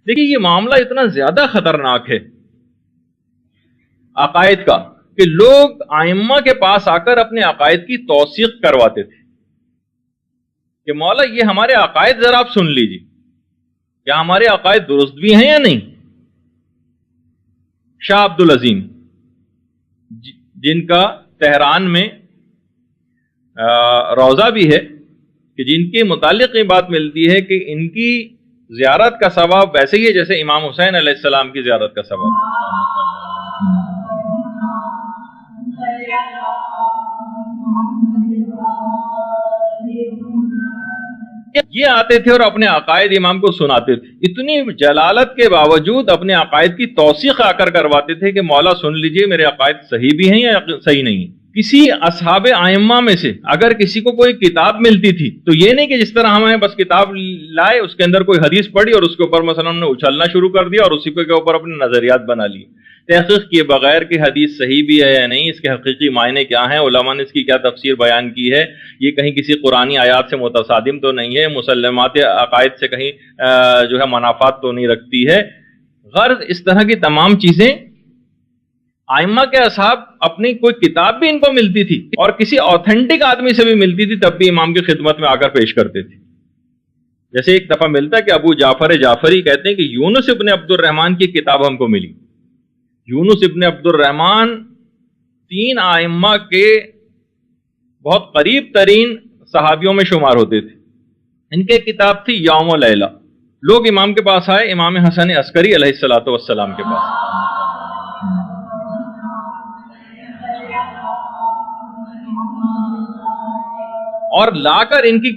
دیکھیے یہ معاملہ اتنا زیادہ خطرناک ہے عقائد کا کہ لوگ ائمہ کے پاس آ کر اپنے عقائد کی توثیق کرواتے تھے کہ مولا یہ ہمارے عقائد ذرا آپ سن لیجیے، کیا ہمارے عقائد درست بھی ہیں یا نہیں؟ شاہ عبد العظیم جن کا تہران میں روضہ بھی ہے، کہ جن کے متعلق یہ بات ملتی ہے کہ ان کی زیارت کا ثواب ویسے ہی ہے جیسے امام حسین علیہ السلام کی زیارت کا ثواب۔ یہ آتے تھے اور اپنے عقائد امام کو سناتے تھے، اتنی جلالت کے باوجود اپنے عقائد کی توثیق آ کر کرواتے تھے کہ مولا سن لیجئے میرے عقائد صحیح بھی ہیں یا صحیح نہیں ہیں۔ کسی اصحاب ائمہ میں سے اگر کسی کو کوئی کتاب ملتی تھی تو یہ نہیں کہ جس طرح ہمیں بس کتاب لائے اس کے اندر کوئی حدیث پڑھی اور اس کے اوپر مثلا ہم نے اچھلنا شروع کر دیا اور اسی کے اوپر اپنے نظریات بنا لیے، تحقیق کیے بغیر کہ حدیث صحیح بھی ہے یا نہیں، اس کے حقیقی معنی کیا ہیں، علماء نے اس کی کیا تفسیر بیان کی ہے، یہ کہیں کسی قرآنی آیات سے متصادم تو نہیں ہے، مسلمات عقائد سے کہیں جو ہے منافات تو نہیں رکھتی ہے۔ غرض اس طرح کی تمام چیزیں ائمہ کے اصحاب اپنی کوئی کتاب بھی ان کو ملتی تھی اور کسی آتھینٹک آدمی سے بھی ملتی تھی تب بھی امام کی خدمت میں آ کر پیش کرتے تھے۔ جیسے ایک دفعہ ملتا ہے کہ ابو جعفر جعفری کہتے ہیں کہ یونس ابن عبد الرحمن کی کتاب ہم کو ملی۔ یونس ابن عبد الرحمن 3 ائمہ کے بہت قریب ترین صحابیوں میں شمار ہوتے تھے، ان کے کتاب تھی یوم و لیلہ۔ لوگ امام کے پاس آئے، امام حسن عسکری علیہ الصلوۃ والسلام کے پاس، اور لا کر ان کی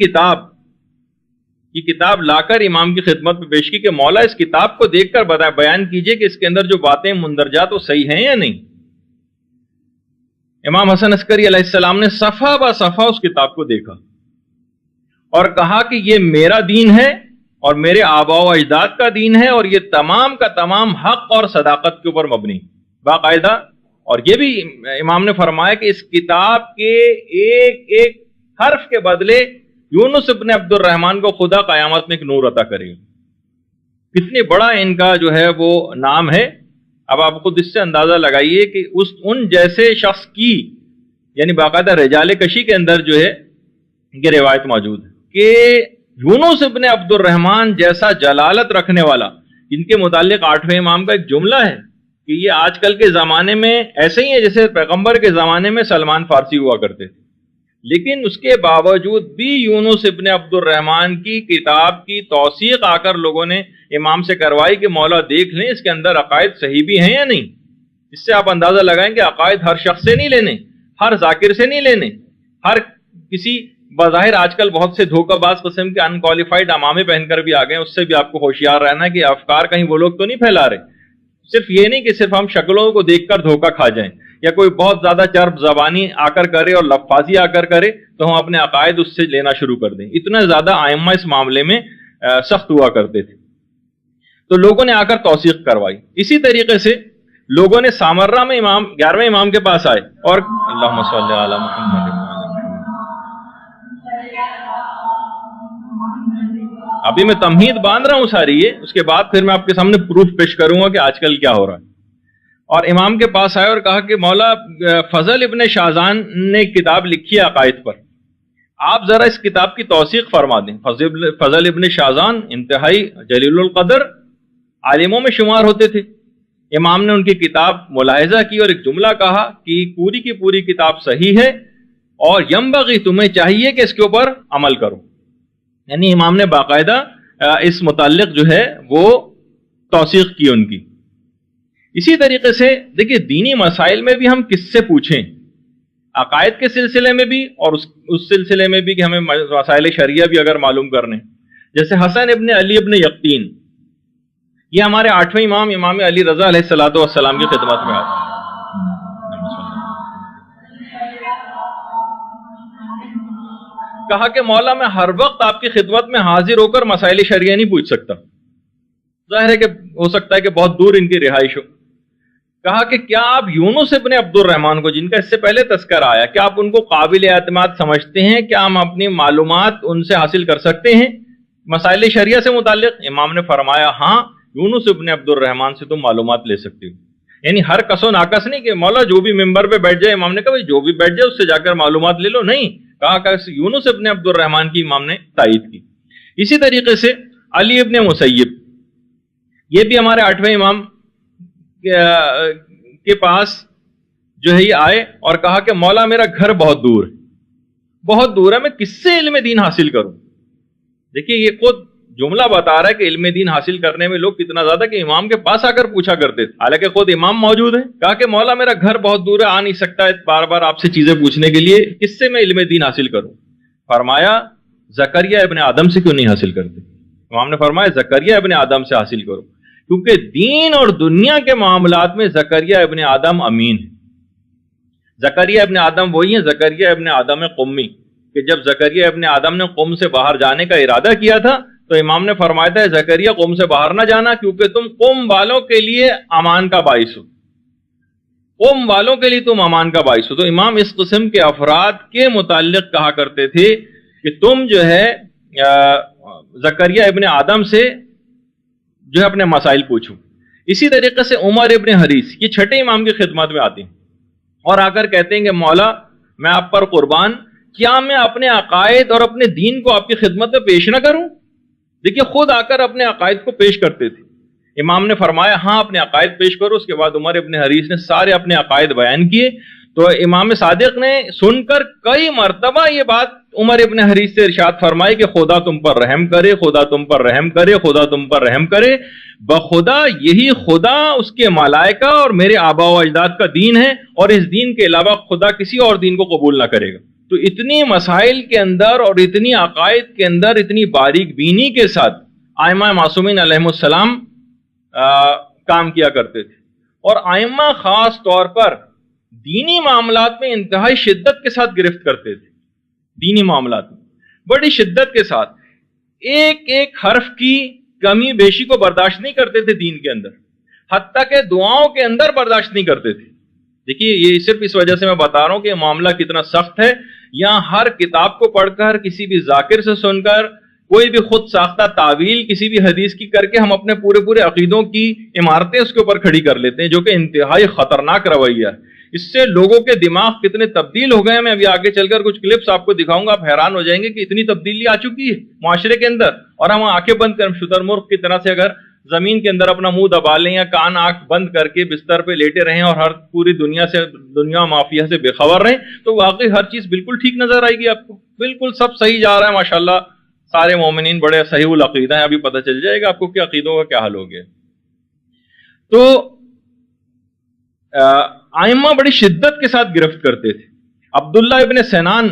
کتاب لا کر امام کی خدمت میں پیش کی کہ مولا اس کتاب کو دیکھ کر بیان کیجئے کہ اس کے اندر جو باتیں مندرجات وہ صحیح ہیں یا نہیں۔ امام حسن عسکری علیہ السلام نے صفحہ بہ صفحہ اس کتاب کو دیکھا اور کہا کہ یہ میرا دین ہے اور میرے آباء و اجداد کا دین ہے اور یہ تمام کا تمام حق اور صداقت کے اوپر مبنی باقاعدہ۔ اور یہ بھی امام نے فرمایا کہ اس کتاب کے ایک ایک حرف کے بدلے یونس ابن عبد الرحمن کو خدا قیامت میں ایک نور عطا کرے گا۔ کتنی بڑا ان کا جو ہے وہ نام ہے۔ اب آپ خود اس سے اندازہ لگائیے کہ ان جیسے شخص کی یعنی باقاعدہ رجال کشی کے اندر جو ہے یہ روایت موجود ہے کہ یونس ابن عبد الرحمن جیسا جلالت رکھنے والا، جن کے متعلق 8ویں امام کا ایک جملہ ہے کہ یہ آج کل کے زمانے میں ایسے ہی ہے جیسے پیغمبر کے زمانے میں سلمان فارسی ہوا کرتے تھے، لیکن اس کے باوجود بھی یونس ابن عبد الرحمن کی کتاب کی توثیق آ کر لوگوں نے امام سے کروائی کہ مولا دیکھ لیں اس کے اندر عقائد صحیح بھی ہیں یا نہیں۔ اس سے آپ اندازہ لگائیں کہ عقائد ہر شخص سے نہیں لینے، ہر ذاکر سے نہیں لینے، ہر کسی بظاہر آج کل بہت سے دھوکہ باز قسم کے انکوالیفائڈ امامے پہن کر بھی آ گئے، اس سے بھی آپ کو ہوشیار رہنا ہے کہ افکار کہیں وہ لوگ تو نہیں پھیلا رہے۔ صرف یہ نہیں کہ صرف ہم شکلوں کو دیکھ کر دھوکہ کھا جائیں یا کوئی بہت زیادہ چرب زبانی آ کر کرے اور لفاظی آ کر کرے تو ہم اپنے عقائد اس سے لینا شروع کر دیں۔ اتنا زیادہ ائمہ اس معاملے میں سخت ہوا کرتے تھے، تو لوگوں نے آ کر توثیق کروائی۔ اسی طریقے سے لوگوں نے سامرہ میں 11ویں امام کے پاس آئے اور اللہم صلی علی محمد، ابھی میں تمہید باندھ رہا ہوں ساری یہ، اس کے بعد پھر میں آپ کے سامنے پروف پیش کروں گا کہ آج کل کیا ہو رہا ہے۔ اور امام کے پاس آئے اور کہا کہ مولا فضل ابن شازان نے کتاب لکھی ہے عقائد پر، آپ ذرا اس کتاب کی توثیق فرما دیں۔ فضل ابن شازان انتہائی جلیل القدر عالموں میں شمار ہوتے تھے۔ امام نے ان کی کتاب ملاحظہ کی اور ایک جملہ کہا کہ پوری کی پوری کتاب صحیح ہے اور ینبغی تمہیں چاہیے کہ اس کے اوپر عمل کرو، یعنی امام نے باقاعدہ اس متعلق جو ہے وہ توثیق کی ان کی۔ اسی طریقے سے دیکھیے دینی مسائل میں بھی ہم کس سے پوچھیں، عقائد کے سلسلے میں بھی اور اس سلسلے میں بھی کہ ہمیں مسائل شریعہ بھی اگر معلوم کرنے، جیسے حسن ابن علی ابن یقطین، یہ ہمارے 8ویں امام امام علی رضا علیہ الصلوۃ والسلام کی خدمت میں آتے ہیں۔ کہا کہ مولا میں ہر وقت آپ کی خدمت میں حاضر ہو کر مسائل شریعہ نہیں پوچھ سکتا، ظاہر ہے کہ ہو سکتا ہے کہ بہت دور ان کی رہائش ہو۔ کہا کہ کیا آپ یونس ابن عبد الرحمن کو، جن کا اس سے پہلے تذکرہ آیا، کیا آپ ان کو قابل اعتماد سمجھتے ہیں؟ کیا ہم اپنی معلومات ان سے حاصل کر سکتے ہیں مسائل شریعہ سے متعلق؟ امام نے فرمایا ہاں، یونس ابن عبد الرحمن سے تم معلومات لے سکتے ہو. یعنی ہر کس و ناقص نہیں کہ مولا جو بھی ممبر پہ بیٹھ جائے، امام نے کہا جو بھی بیٹھ جائے اس سے جا کر معلومات لے لو، نہیں، کہا کہ یونس ابن عبد الرحمن کی امام نے تائید کی. اسی طریقے سے علی ابن مسیب، یہ بھی ہمارے 8ویں امام کے پاس جو ہے یہ آئے اور کہا کہ مولا میرا گھر بہت دور ہے، بہت دور ہے، میں کس سے علم دین حاصل کروں. دیکھیے یہ خود جملہ بتا رہا ہے کہ علم دین حاصل کرنے میں لوگ کتنا زیادہ کہ امام کے پاس آ کر پوچھا کرتے تھے، حالانکہ خود امام موجود ہے. کہا کہ مولا میرا گھر بہت دور ہے، آ نہیں سکتا ہے بار بار آپ سے چیزیں پوچھنے کے لیے، کس سے میں علم دین حاصل کروں. فرمایا زکریا ابن آدم سے کیوں نہیں حاصل کرتے. امام نے فرمایا زکریا ابن آدم سے حاصل کرو، کیونکہ دین اور دنیا کے معاملات میں زکریا ابن آدم امین ہے. زکریا ابن آدم وہی ہیں زکریا ابن آدم قمی، کہ جب زکریا ابن آدم نے قم سے باہر جانے کا ارادہ کیا تھا تو امام نے فرمایا تھا زکریا قم سے باہر نہ جانا، کیونکہ تم قم والوں کے لیے امان کا باعث ہو، قم والوں کے لیے تم امان کا باعث ہو. تو امام اس قسم کے افراد کے متعلق کہا کرتے تھے کہ تم جو ہے زکریا ابن آدم سے جو ہے اپنے مسائل پوچھو. اسی طریقے سے عمر ابن حریث، یہ 6 امام کی خدمت میں آتے ہیں اور آ کر کہتے ہیں کہ مولا میں آپ پر قربان، کیا میں اپنے عقائد اور اپنے دین کو آپ کی خدمت میں پیش نہ کروں. دیکھیے خود آ کر اپنے عقائد کو پیش کرتے تھے. امام نے فرمایا ہاں اپنے عقائد پیش کرو. اس کے بعد عمر ابن حریث نے سارے اپنے عقائد بیان کیے. تو امام صادق نے سن کر کئی مرتبہ یہ بات عمر ابن حریث سے ارشاد فرمائی کہ خدا تم پر رحم کرے، خدا تم پر رحم کرے، خدا تم پر رحم کرے. بخدا یہی خدا، اس کے ملائکہ اور میرے آباء و اجداد کا دین ہے، اور اس دین کے علاوہ خدا کسی اور دین کو قبول نہ کرے گا. تو اتنی مسائل کے اندر اور اتنی عقائد کے اندر اتنی باریک بینی کے ساتھ ائمہ معصومین علیہم السلام کام کیا کرتے تھے. اور ائمہ خاص طور پر دینی معاملات میں انتہائی شدت کے ساتھ گرفت کرتے تھے. دینی معاملات میں بڑی شدت کے ساتھ ایک ایک حرف کی کمی بیشی کو برداشت نہیں کرتے تھے دین کے اندر، حتیٰ کہ دعاؤں کے اندر برداشت نہیں کرتے تھے. دیکھیے یہ صرف اس وجہ سے میں بتا رہا ہوں کہ یہ معاملہ کتنا سخت ہے. یہاں ہر کتاب کو پڑھ کر، کسی بھی ذاکر سے سن کر، کوئی بھی خود ساختہ تعویل کسی بھی حدیث کی کر کے ہم اپنے پورے عقیدوں کی عمارتیں اس کے اوپر کھڑی کر لیتے ہیں، جو کہ انتہائی خطرناک رویہ ہے. اس سے لوگوں کے دماغ کتنے تبدیل ہو گئے ہیں. میں ابھی آگے چل کر کچھ کلپس آپ کو دکھاؤں گا، آپ حیران ہو جائیں گے کہ اتنی تبدیلی آ چکی ہے معاشرے کے اندر. اور ہم آنکھیں بند کر شتر مرغ کی طرح سے اگر زمین کے اندر اپنا منہ دبا لیں یا کان آنکھ بند کر کے بستر پہ لیٹے رہیں اور ہر پوری دنیا مافیا سے بے خبر رہیں، تو واقعی ہر چیز بالکل ٹھیک نظر آئے گی آپ کو. بالکل سب صحیح جا رہا ہے ماشاءاللہ، سارے مومنین بڑے صحیح العقیدہ ہیں. ابھی پتہ چل جائے گا آپ کو کہ عقیدوں کا کیا حل ہو گیا. تو ائمہ بڑی شدت کے ساتھ گرفت کرتے تھے. عبداللہ ابن سنان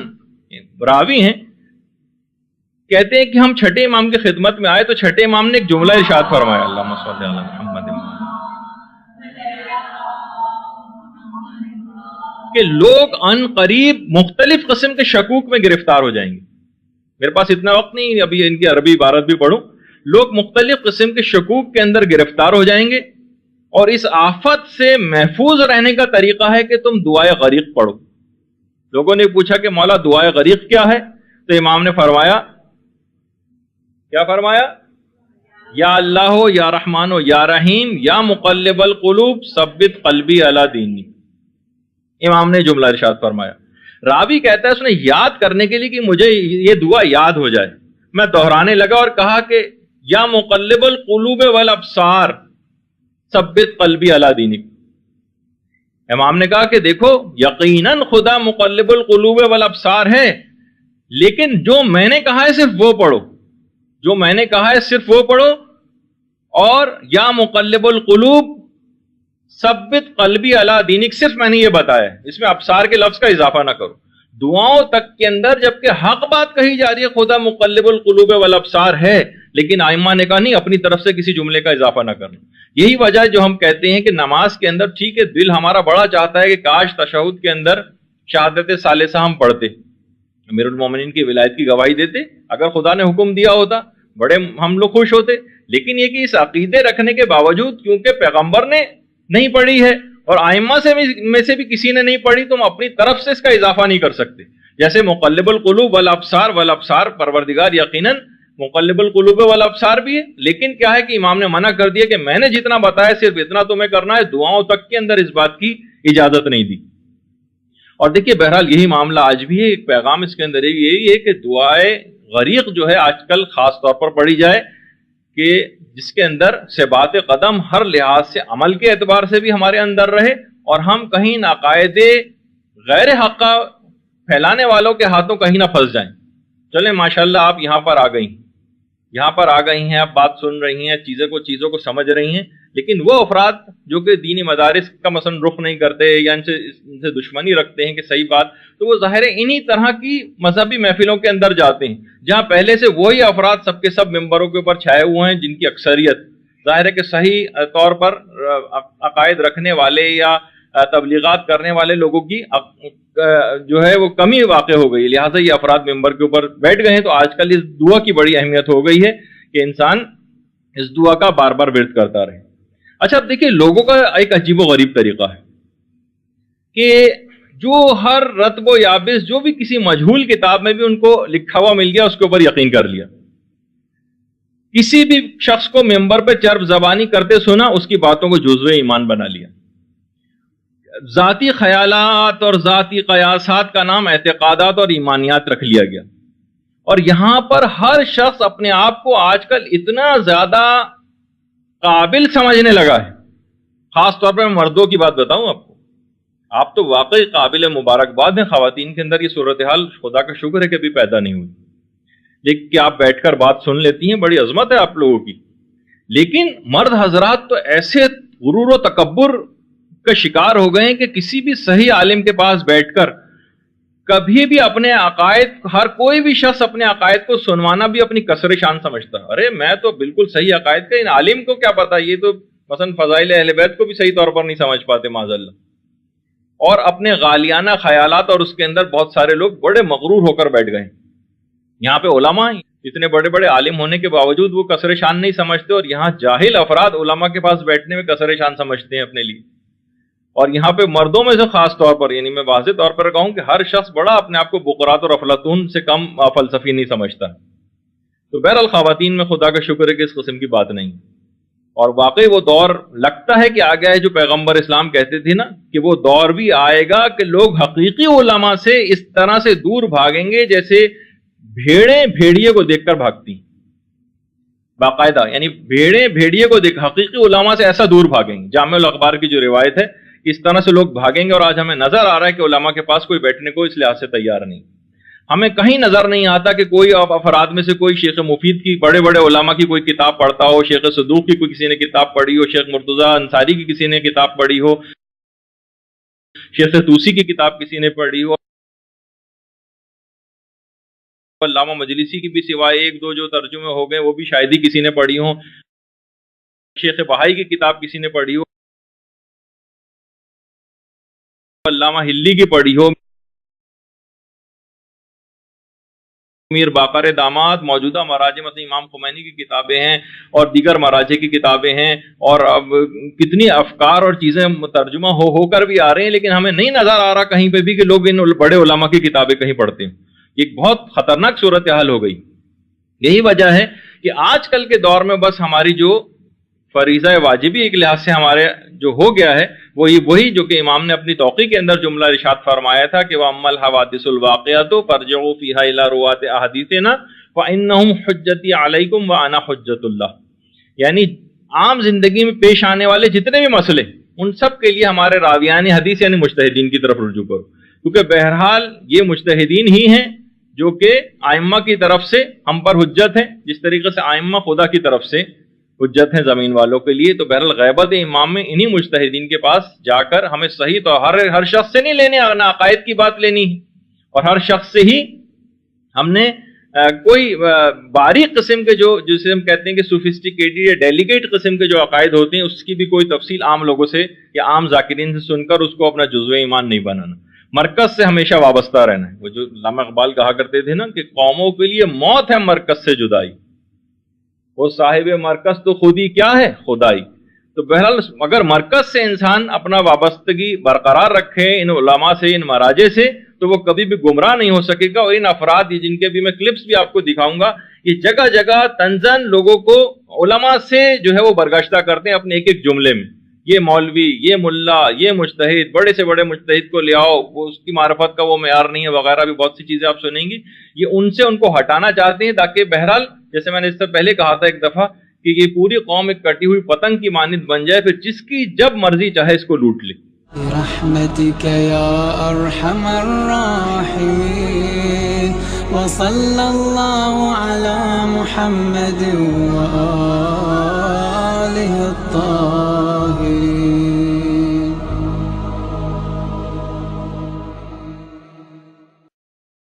راوی ہیں، کہتے ہیں کہ ہم 6 امام کی خدمت میں آئے تو 6 امام نے ایک جملہ ارشاد فرمایا، اللہم صلی علی محمد، کہ لوگ ان قریب مختلف قسم کے شکوک میں گرفتار ہو جائیں گے. میرے پاس اتنا وقت نہیں ابھی ان کی عربی عبارت بھی پڑھوں. لوگ مختلف قسم کے شکوک کے اندر گرفتار ہو جائیں گے، اور اس آفت سے محفوظ رہنے کا طریقہ ہے کہ تم دعائے غریق پڑھو. لوگوں نے پوچھا کہ مولا دعائے غریق کیا ہے؟ تو امام نے فرمایا، کیا فرمایا؟ یا اللہ ہو، یا رحمان ہو، یا رحیم، یا مقلب القلوب ثبت قلبی علی دینی. امام نے جملہ ارشاد فرمایا. راوی کہتا ہے اس نے یاد کرنے کے لیے کہ مجھے یہ دعا یاد ہو جائے، میں دہرانے لگا اور کہا کہ یا مقلب القلوب والابصار ثبت قلبی علی دینک. امام نے کہا کہ دیکھو یقیناً خدا مقلب القلوب والابصار ہے، لیکن جو میں نے کہا ہے صرف وہ پڑھو، جو میں نے کہا ہے صرف وہ پڑھو. اور یا مقلب القلوب ثبت قلبی علی دینک صرف میں نے یہ بتایا ہے، اس میں ابصار کے لفظ کا اضافہ نہ کرو. دعاؤں تک کے اندر جبکہ حق بات کہی جا رہی ہے، خدا مقلب القلوب والابصار ہے، لیکن ائمہ نے کہا نہیں، اپنی طرف سے کسی جملے کا اضافہ نہ کرنا. یہی وجہ ہے جو ہم کہتے ہیں کہ نماز کے اندر ٹھیک ہے دل ہمارا بڑا چاہتا ہے کہ کاش تشہد کے اندر شہادت ثالثہ ہم پڑھتے، امیر المومنین کی ولایت کی گواہی دیتے، اگر خدا نے حکم دیا ہوتا بڑے ہم لوگ خوش ہوتے. لیکن یہ کہ اس عقیدے رکھنے کے باوجود کیونکہ پیغمبر نے نہیں پڑھی ہے اور ائمہ میں سے بھی کسی نے نہیں پڑھی، تم اپنی طرف سے اس کا اضافہ نہیں کر سکتے. جیسے مقلب القلوب والابصار، والابصار پروردگار یقیناً مقلب القلوب والابصار بھی ہے، لیکن کیا ہے کہ امام نے منع کر دیا کہ میں نے جتنا بتایا صرف اتنا تمہیں کرنا ہے، دعاؤں تک کے اندر اس بات کی اجازت نہیں دی۔ اور دیکھیے بہرحال یہی معاملہ آج بھی ہے، ایک پیغام اس کے اندر یہی ہے کہ دعائے غریق جو ہے آج کل خاص طور پر پڑھی جائے، کہ جس کے اندر ثبات قدم ہر لحاظ سے عمل کے اعتبار سے بھی ہمارے اندر رہے، اور ہم کہیں عقائد غیر حقہ پھیلانے والوں کے ہاتھوں کہیں نہ پھنس جائیں۔ چلیں ماشاءاللہ آپ یہاں پر آ گئی ہیں، آپ بات سن رہی ہیں، چیزوں کو سمجھ رہی ہیں، لیکن وہ افراد جو کہ دینی مدارس کا مثلا رخ نہیں کرتے یا ان سے دشمنی رکھتے ہیں کہ صحیح بات، تو وہ ظاہر ہے انہی طرح کی مذہبی محفلوں کے اندر جاتے ہیں جہاں پہلے سے وہی افراد سب کے سب ممبروں کے اوپر چھائے ہوئے ہیں، جن کی اکثریت ظاہر ہے کہ صحیح طور پر عقائد رکھنے والے یا تبلیغات کرنے والے لوگوں کی جو ہے وہ کمی واقع ہو گئی، لہٰذا یہ افراد ممبر کے اوپر بیٹھ گئے ہیں۔ تو آج کل اس دعا کی بڑی اہمیت ہو گئی ہے کہ انسان اس دعا کا بار بار ورد کرتا رہے۔ اچھا اب دیکھیے لوگوں کا ایک عجیب و غریب طریقہ ہے کہ جو ہر رتب و یابس جو بھی کسی مجہول کتاب میں بھی ان کو لکھا ہوا مل گیا اس کے اوپر یقین کر لیا، کسی بھی شخص کو ممبر پہ چرب زبانی کرتے سنا اس کی باتوں کو جزو ایمان بنا لیا، ذاتی خیالات اور ذاتی قیاسات کا نام اعتقادات اور ایمانیات رکھ لیا گیا، اور یہاں پر ہر شخص اپنے آپ کو آج کل اتنا زیادہ قابل سمجھنے لگا ہے۔ خاص طور پر میں مردوں کی بات بتاؤں آپ تو واقعی قابل مبارکباد ہیں، خواتین کے اندر یہ صورتحال خدا کا شکر ہے کہ ابھی پیدا نہیں ہوئی، لیکن کہ آپ بیٹھ کر بات سن لیتی ہیں، بڑی عظمت ہے آپ لوگوں کی، لیکن مرد حضرات تو ایسے غرور و تکبر کا شکار ہو گئے ہیں کہ کسی بھی صحیح عالم کے پاس بیٹھ کر کبھی بھی اپنے عقائد، ہر کوئی بھی شخص اپنے عقائد کو سنوانا بھی اپنی کسر شان سمجھتا ہے۔ ارے میں تو بالکل صحیح عقائد کا، ان عالم کو کیا پتا، یہ تو مثلا فضائل اہل بیت کو بھی صحیح طور پر نہیں سمجھ پاتے معاذ اللہ، اور اپنے غالیانہ خیالات اور اس کے اندر بہت سارے لوگ بڑے مغرور ہو کر بیٹھ گئے۔ یہاں پہ علماء اتنے بڑے بڑے عالم ہونے کے باوجود وہ کسر شان نہیں سمجھتے، اور یہاں جاہل افراد علماء کے پاس بیٹھنے میں کسر شان سمجھتے ہیں اپنے لیے۔ اور یہاں پہ مردوں میں سے خاص طور پر، یعنی میں واضح طور پر کہوں کہ ہر شخص بڑا اپنے آپ کو بقرات اور افلاطون سے کم فلسفی نہیں سمجھتا۔ تو بہرحال خواتین میں خدا کا شکر ہے کہ اس قسم کی بات نہیں، اور واقعی وہ دور لگتا ہے کہ آ گیا ہے جو پیغمبر اسلام کہتے تھے نا کہ وہ دور بھی آئے گا کہ لوگ حقیقی علماء سے اس طرح سے دور بھاگیں گے جیسے بھیڑیں بھیڑیے کو دیکھ کر بھاگتی، باقاعدہ یعنی بھیڑیں بھیڑیے کو دیکھ، حقیقی علماء سے ایسا دور بھاگیں گے۔ جامع الاخبار کی جو روایت ہے اس طرح سے لوگ بھاگیں گے، اور آج ہمیں نظر آ رہا ہے کہ علماء کے پاس کوئی بیٹھنے کو اس لحاظ سے تیار نہیں۔ ہمیں کہیں نظر نہیں آتا کہ کوئی افراد میں سے کوئی شیخ مفید کی، بڑے بڑے علماء کی کوئی کتاب پڑھتا ہو، شیخ صدوق کی کوئی کسی نے کتاب پڑھی ہو، شیخ مرتضیٰ انصاری کی کسی نے کتاب پڑھی ہو، شیخ توسی کی کتاب کسی نے پڑھی ہو، علامہ مجلسی کی بھی سوائے ایک دو جو ترجمے ہو گئے وہ بھی شاید ہی کسی نے پڑھی ہو، شیخ بہائی کی کتاب کسی نے پڑھی ہو، علامہ ہلی کی پڑھی ہو، میر باقر داماد، موجودہ مراجع مثلا امام خمینی کی کتابیں ہیں اور دیگر مراجع کی کتابیں ہیں، اور اب کتنی افکار اور چیزیں ترجمہ ہو کر بھی آ رہے ہیں، لیکن ہمیں نہیں نظر آ رہا کہیں پہ بھی کہ لوگ ان بڑے علماء کی کتابیں کہیں پڑھتے ہیں۔ یہ بہت خطرناک صورتحال ہو گئی۔ یہی وجہ ہے کہ آج کل کے دور میں بس ہماری جو فریضہ واجبی ایک لحاظ سے ہمارے جو ہو گیا ہے وہی جو کہ امام نے اپنی توقیع کے اندر جملہ ارشاد فرمایا تھا کہ وَأَمَّا الْحَوَادِثُ الْوَاقِعَةُ فَارْجِعُوا فِيهَا إِلَىٰ رُوَاةِ أَحَادِيثِنَا فَإِنَّهُمْ حُجَّتِي عَلَيْكُمْ وَأَنَا حُجَّةُ اللَّهِ، یعنی عام زندگی میں پیش آنے والے جتنے بھی مسئلے ان سب کے لیے ہمارے راویان حدیث یعنی مجتہدین کی طرف رجوع کرو، کیونکہ بہرحال یہ مجتہدین ہی ہیں جو کہ ائمہ کی طرف سے ہم پر حجت ہیں، جس طریقے سے ائمہ خدا کی طرف سے حجت ہیں زمین والوں کے لیے۔ تو بہرحال غیبت امام میں انہی مجتہدین کے پاس جا کر ہمیں صحیح تو ہر شخص سے نہیں لینے، عقائد کی بات لینی ہے، اور ہر شخص سے ہی ہم نے کوئی باریک قسم کے جسے ہم کہتے ہیں کہ سوفسٹیکیٹڈ یا ڈیلیگیٹ قسم کے جو عقائد ہوتے ہیں اس کی بھی کوئی تفصیل عام لوگوں سے یا عام ذاکرین سے سن کر اس کو اپنا جزو ایمان نہیں بنانا، مرکز سے ہمیشہ وابستہ رہنا ہے۔ وہ جو علامہ اقبال کہا کرتے تھے نا کہ قوموں کے لیے موت ہے مرکز سے جدائی، وہ صاحب مرکز تو خود ہی کیا ہے خدائی۔ تو بہرحال اگر مرکز سے انسان اپنا وابستگی برقرار رکھے ان علماء سے، ان مراجع سے، تو وہ کبھی بھی گمراہ نہیں ہو سکے گا. اور ان افراد جن کے بھی میں کلپس بھی آپ کو دکھاؤں گا، یہ جگہ جگہ طنزاً لوگوں کو علماء سے جو ہے وہ برگشتہ کرتے ہیں اپنے ایک ایک جملے میں. یہ مولوی، یہ ملا، یہ مجتہد، بڑے سے بڑے مجتہد کو لے آؤ، وہ اس کی معرفت کا وہ معیار نہیں ہے وغیرہ بھی بہت سی چیزیں آپ سنیں گی. یہ ان سے ان کو ہٹانا چاہتے ہیں تاکہ بہرحال جیسے میں نے اس سے پہلے کہا تھا ایک دفعہ کہ یہ پوری قوم ایک کٹی ہوئی پتنگ کی مانند بن جائے، پھر جس کی جب مرضی چاہے اس کو لوٹ لے. برحمتك يا أرحم الراحمين وصلى الله على محمد وآله